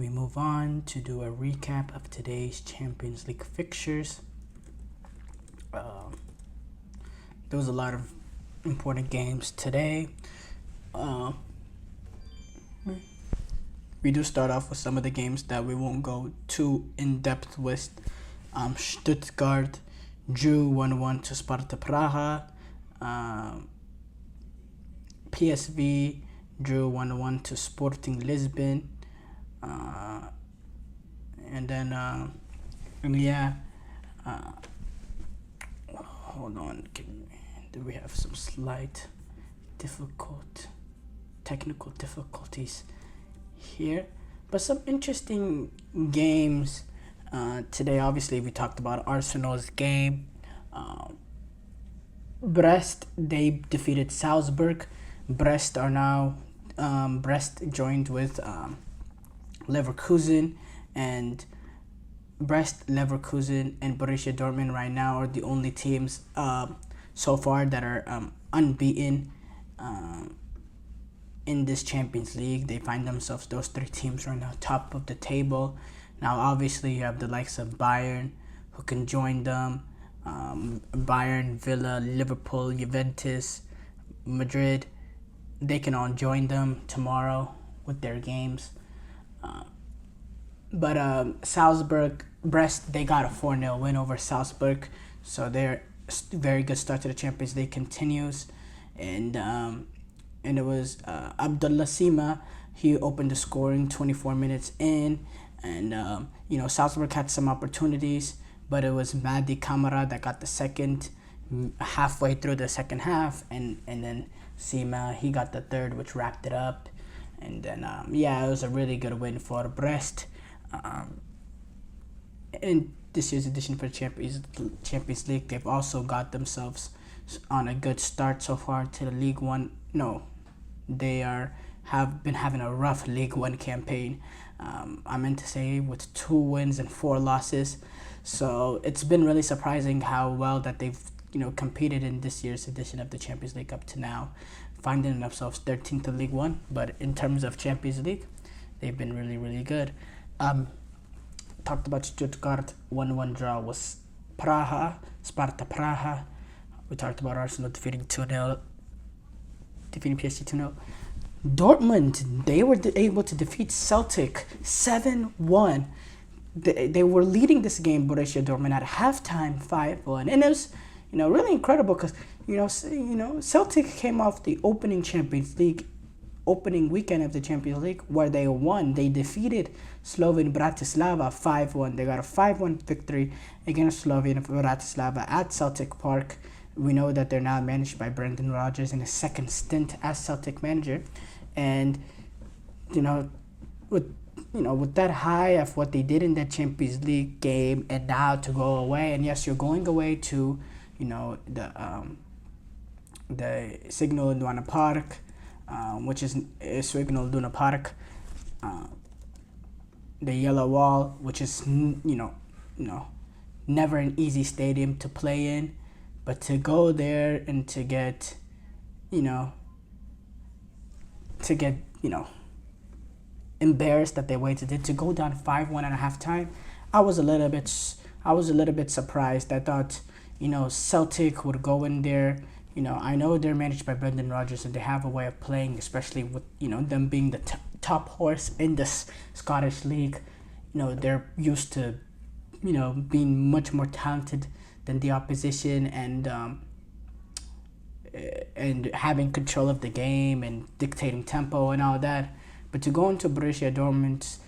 we move on to do a recap of today's Champions League fixtures. There was a lot of important games today. We do start off with some of the games that we won't go too in depth with. Stuttgart drew 1-1 to Sparta Praha. PSV drew 1-1 to Sporting Lisbon. Hold on. Do we have some slight technical difficulties here? But some interesting games today. Obviously, we talked about Arsenal's game. Brest, they defeated Salzburg. Brest joined with Leverkusen, and Brest, Leverkusen, and Borussia Dortmund right now are the only teams so far that are unbeaten in this Champions League. They find themselves, those three teams right now, top of the table. Now, obviously, you have the likes of Bayern who can join them. Bayern, Villa, Liverpool, Juventus, Madrid, they can all join them tomorrow with their games. But Salzburg, Brest, they got a 4-0 win over Salzburg. So their very good start to the Champions League continues. And it was Abdullah Sima. He opened the scoring 24 minutes in. And, Salzburg had some opportunities, but it was Madi Kamara that got the second halfway through the second half. And then Sima, he got the third, which wrapped it up. And then, it was a really good win for Brest. In this year's edition for Champions League, they've also got themselves on a good start so far to the League One. No, they have been having a rough League One campaign. I meant to say with 2 wins and 4 losses. So it's been really surprising how well that they've competed in this year's edition of the Champions League up to now, finding themselves 13th in League One. But in terms of Champions League, they've been really, really good. Talked about Stuttgart, 1-1 draw was Sparta Praha. We talked about Arsenal defeating PSG 2-0. Dortmund, they were able to defeat Celtic 7-1. They were leading this game, Borussia Dortmund, at halftime 5-1. And it was, really incredible because, Celtic came off the opening weekend of the Champions League where they won. They defeated Slovan Bratislava 5-1. They got a 5-1 victory against Slovan Bratislava at Celtic Park. We know that they're now managed by Brendan Rodgers in his second stint as Celtic manager. And, with that high of what they did in that Champions League game, and now to go away, and yes, you're going away to, the Signal Iduna Park, which is Signal Iduna Park, the Yellow Wall, which is, never an easy stadium to play in, but to go there and to get embarrassed that they waited it to go down 5-1 at halftime. I was a little bit surprised. I thought, Celtic would go in there. I know they're managed by Brendan Rodgers and they have a way of playing, especially with, them being the top horse in this Scottish league. They're used to, being much more talented than the opposition and having control of the game and dictating tempo and all that. But to go into Borussia Dortmund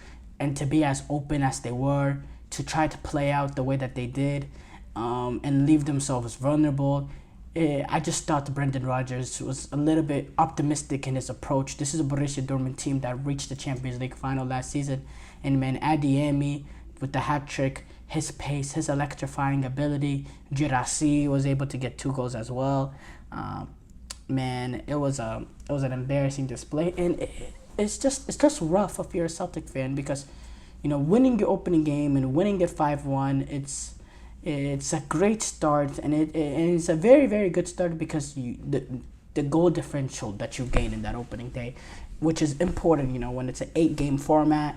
and to be as open as they were, to try to play out the way that they did, and leave themselves vulnerable, I just thought Brendan Rodgers was a little bit optimistic in his approach. This is a Borussia Dortmund team that reached the Champions League final last season. And man, Adeyemi with the hat-trick, his pace, his electrifying ability. Girassi was able to get 2 goals as well. It was an embarrassing display, and it's just rough if you're a Celtic fan because, winning your opening game and winning it 5-1, it's a great start, and it's a very, very good start because the goal differential that you gain in that opening day, which is important, when it's an 8-game format.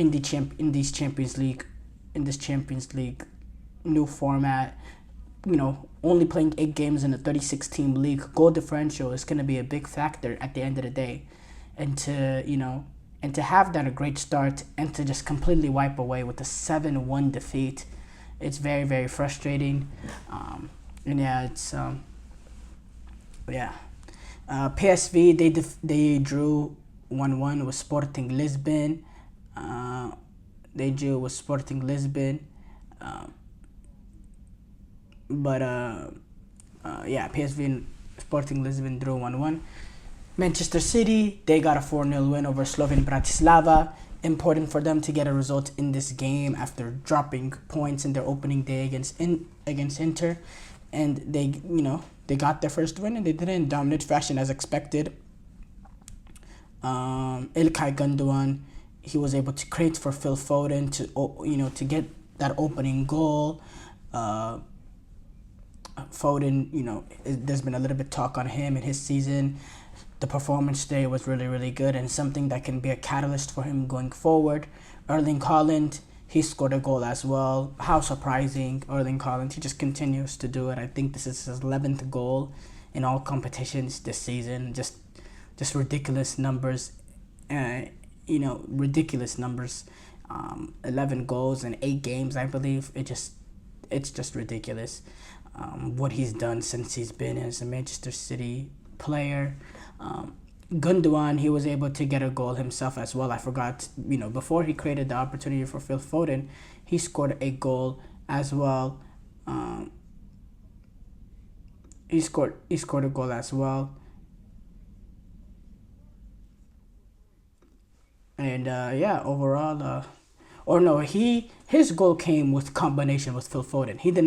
in these Champions League, in this Champions League new format. Only playing 8 games in a 36-team league, goal differential is going to be a big factor at the end of the day. And to have that a great start and to just completely wipe away with a 7-1 defeat, it's very, very frustrating. And yeah, it's PSV, they drew 1-1 with Sporting Lisbon. They drew with Sporting Lisbon. PSV and Sporting Lisbon drew 1-1. Manchester City, they got a 4-0 win over Slovan Bratislava. Important for them to get a result in this game after dropping points in their opening day against Inter. And they got their first win, and they did it in dominant fashion as expected. İlkay Gundogan, he was able to create for Phil Foden to get that opening goal. Foden, there's been a little bit talk on him in his season. The performance today was really, really good and something that can be a catalyst for him going forward. Erling Haaland, he scored a goal as well. How surprising, Erling Haaland. He just continues to do it. I think this is his 11th goal in all competitions this season. Just ridiculous numbers. Ridiculous numbers. 11 goals in 8 games, I believe. It's just ridiculous. What he's done since he's been as a Manchester City player. Gundogan, he was able to get a goal himself as well. I forgot, before he created the opportunity for Phil Foden, he scored a goal as well. He scored a goal as well. And overall, his goal came with combination with Phil Foden. He did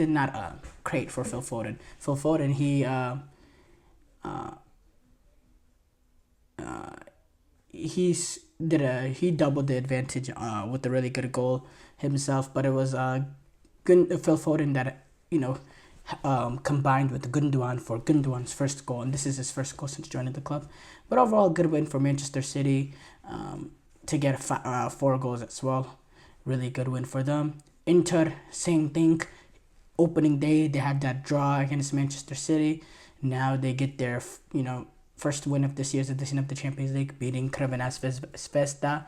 not create for Phil Foden. Phil Foden, he doubled the advantage with a really good goal himself, but it was Phil Foden that combined with Gundogan for Gundogan's first goal, and this is his first goal since joining the club. But overall, good win for Manchester City to get 4 goals as well. Really good win for them. Inter, same thing. Opening day, they had that draw against Manchester City. Now they get their first win of this year's edition of the Champions League, beating Crvena Zvezda,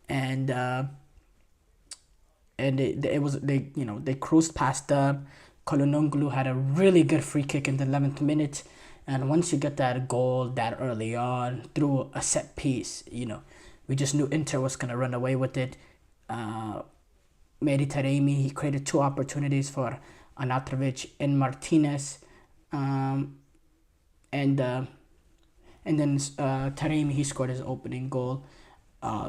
and they cruised past them. Kalunoglu had a really good free kick in the 11th minute, and once you get that goal that early on through a set piece, we just knew Inter was gonna run away with it. Mehdi Taremi, he created 2 opportunities for Anatrovic and Martinez, and then Taremi, he scored his opening goal,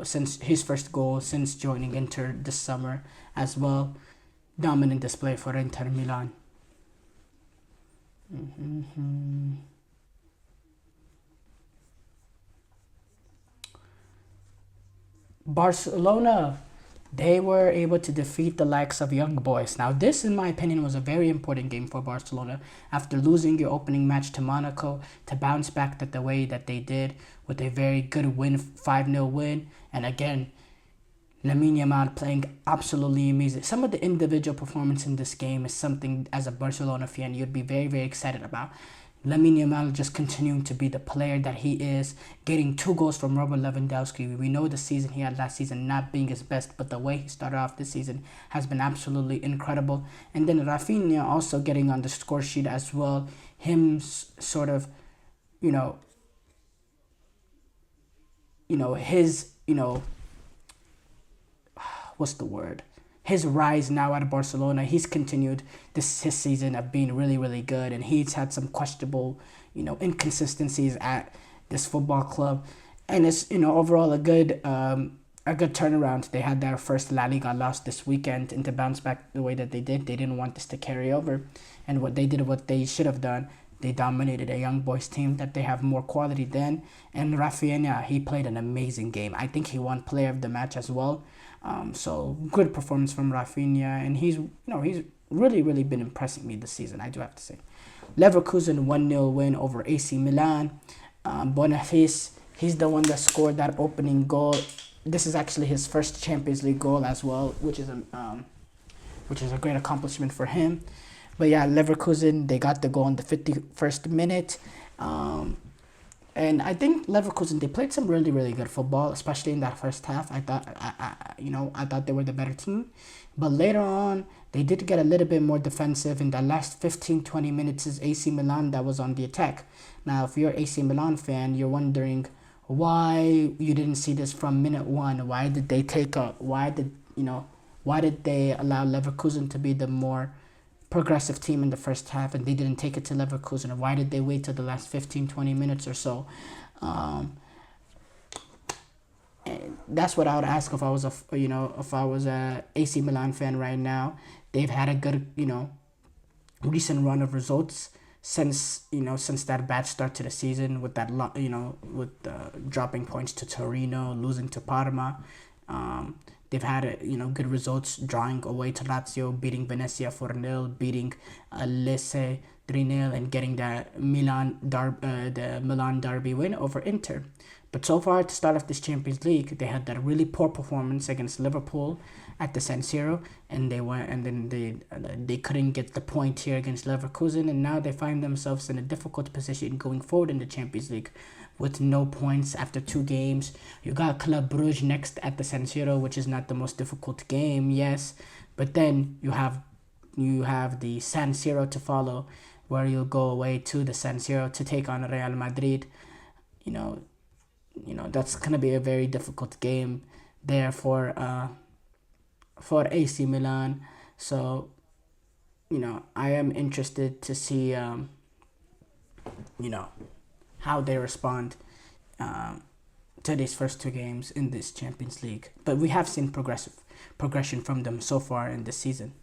since his first goal since joining Inter this summer as well. Dominant display for Inter Milan. Barcelona, they were able to defeat the likes of Young Boys. Now, this, in my opinion, was a very important game for Barcelona. After losing your opening match to Monaco, to bounce back the way that they did with a very good win, 5-0 win. And again, Lamine Yamal playing absolutely amazing. Some of the individual performance in this game is something, as a Barcelona fan, you'd be very, very excited about. Lamine Yamal just continuing to be the player that he is, getting 2 goals from Robert Lewandowski. We know the season he had last season not being his best, but the way he started off this season has been absolutely incredible. And then Rafinha also getting on the score sheet as well. Him sort of, what's the word? His rise now at Barcelona, he's continued his season of being really, really good, and he's had some questionable, inconsistencies at this football club, and it's overall a good turnaround. They had their first La Liga loss this weekend, and to bounce back the way that they didn't want this to carry over, and what they should have done. They dominated a Young Boys team that they have more quality than, and Rafinha, he played an amazing game. I think he won Player of the Match as well. So good performance from Rafinha, and he's really, really been impressing me this season, I do have to say. Leverkusen 1-0 win over AC Milan. Boniface, he's the one that scored that opening goal this is actually his first Champions League goal as well, which is a great accomplishment for him. But yeah, Leverkusen, they got the goal in the 51st minute. And I think Leverkusen, they played some really, really good football, especially in that first half. I thought, I thought they were the better team. But later on, they did get a little bit more defensive. In the last 15, 20 minutes is AC Milan that was on the attack. Now, if you're an AC Milan fan, you're wondering why you didn't see this from minute one. Why did they allow Leverkusen to be the more progressive team in the first half and they didn't take it to Leverkusen? Or why did they wait till the last 15, 20 minutes or so? And that's what I would ask if I was a AC Milan fan right now. They've had a good, recent run of results since that bad start to the season with that dropping points to Torino, losing to Parma. They've had good results, drawing away to Lazio, beating Venezia 4-0, beating Lecce 3-0, and getting the Milan derby win over Inter. But so far, to start off this Champions League, they had that really poor performance against Liverpool at the San Siro, and they couldn't get the point here against Leverkusen, and now they find themselves in a difficult position going forward in the Champions League with no points after 2 games. You got Club Brugge next at the San Siro, which is not the most difficult game, yes, but then you have the San Siro to follow, where you'll go away to the San Siro to take on Real Madrid. That's gonna be a very difficult game there for AC Milan. So, I am interested to see how they respond to these first 2 games in this Champions League. But we have seen progression from them so far in this season.